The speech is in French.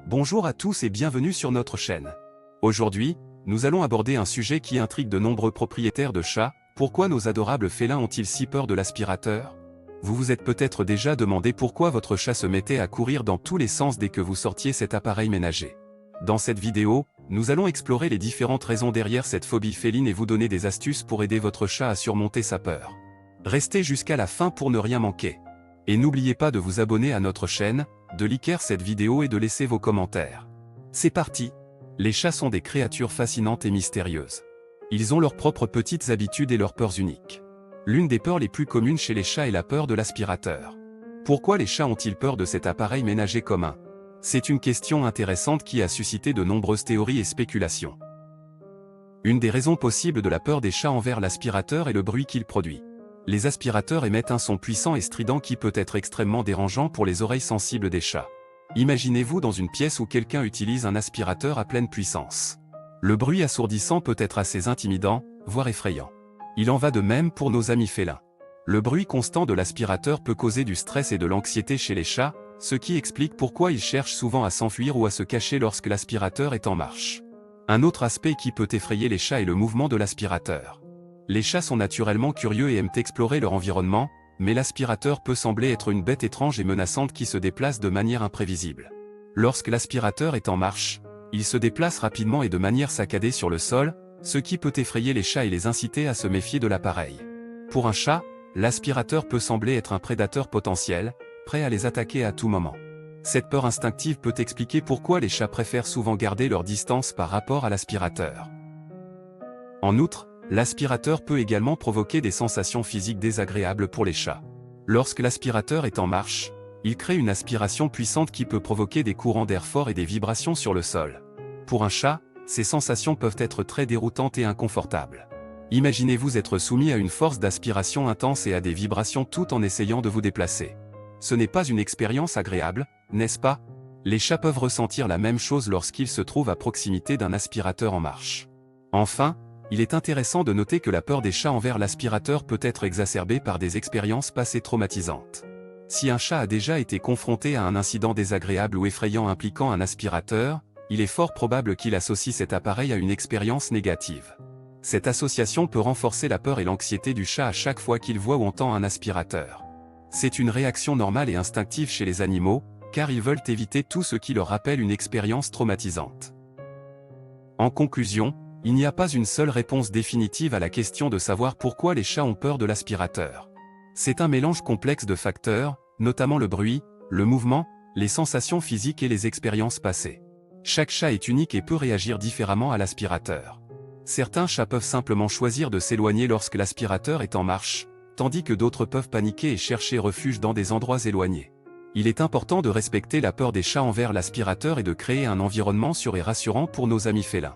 Bonjour à tous et bienvenue sur notre chaîne. Aujourd'hui, nous allons aborder un sujet qui intrigue de nombreux propriétaires de chats. Pourquoi nos adorables félins ont-ils si peur de l'aspirateur? Vous vous êtes peut-être déjà demandé pourquoi votre chat se mettait à courir dans tous les sens dès que vous sortiez cet appareil ménager. Dans cette vidéo, nous allons explorer les différentes raisons derrière cette phobie féline et vous donner des astuces pour aider votre chat à surmonter sa peur. Restez jusqu'à la fin pour ne rien manquer. Et n'oubliez pas de vous abonner à notre chaîne, de liker cette vidéo et de laisser vos commentaires. C'est parti! Les chats sont des créatures fascinantes et mystérieuses. Ils ont leurs propres petites habitudes et leurs peurs uniques. L'une des peurs les plus communes chez les chats est la peur de l'aspirateur. Pourquoi les chats ont-ils peur de cet appareil ménager commun? C'est une question intéressante qui a suscité de nombreuses théories et spéculations. Une des raisons possibles de la peur des chats envers l'aspirateur est le bruit qu'il produit. Les aspirateurs émettent un son puissant et strident qui peut être extrêmement dérangeant pour les oreilles sensibles des chats. Imaginez-vous dans une pièce où quelqu'un utilise un aspirateur à pleine puissance. Le bruit assourdissant peut être assez intimidant, voire effrayant. Il en va de même pour nos amis félins. Le bruit constant de l'aspirateur peut causer du stress et de l'anxiété chez les chats, ce qui explique pourquoi ils cherchent souvent à s'enfuir ou à se cacher lorsque l'aspirateur est en marche. Un autre aspect qui peut effrayer les chats est le mouvement de l'aspirateur. Les chats sont naturellement curieux et aiment explorer leur environnement, mais l'aspirateur peut sembler être une bête étrange et menaçante qui se déplace de manière imprévisible. Lorsque l'aspirateur est en marche, il se déplace rapidement et de manière saccadée sur le sol, ce qui peut effrayer les chats et les inciter à se méfier de l'appareil. Pour un chat, l'aspirateur peut sembler être un prédateur potentiel, prêt à les attaquer à tout moment. Cette peur instinctive peut expliquer pourquoi les chats préfèrent souvent garder leur distance par rapport à l'aspirateur. En outre, l'aspirateur peut également provoquer des sensations physiques désagréables pour les chats. Lorsque l'aspirateur est en marche, il crée une aspiration puissante qui peut provoquer des courants d'air forts et des vibrations sur le sol. Pour un chat, ces sensations peuvent être très déroutantes et inconfortables. Imaginez-vous être soumis à une force d'aspiration intense et à des vibrations tout en essayant de vous déplacer. Ce n'est pas une expérience agréable, n'est-ce pas? Les chats peuvent ressentir la même chose lorsqu'ils se trouvent à proximité d'un aspirateur en marche. Enfin, il est intéressant de noter que la peur des chats envers l'aspirateur peut être exacerbée par des expériences passées traumatisantes. Si un chat a déjà été confronté à un incident désagréable ou effrayant impliquant un aspirateur, il est fort probable qu'il associe cet appareil à une expérience négative. Cette association peut renforcer la peur et l'anxiété du chat à chaque fois qu'il voit ou entend un aspirateur. C'est une réaction normale et instinctive chez les animaux, car ils veulent éviter tout ce qui leur rappelle une expérience traumatisante. En conclusion, il n'y a pas une seule réponse définitive à la question de savoir pourquoi les chats ont peur de l'aspirateur. C'est un mélange complexe de facteurs, notamment le bruit, le mouvement, les sensations physiques et les expériences passées. Chaque chat est unique et peut réagir différemment à l'aspirateur. Certains chats peuvent simplement choisir de s'éloigner lorsque l'aspirateur est en marche, tandis que d'autres peuvent paniquer et chercher refuge dans des endroits éloignés. Il est important de respecter la peur des chats envers l'aspirateur et de créer un environnement sûr et rassurant pour nos amis félins.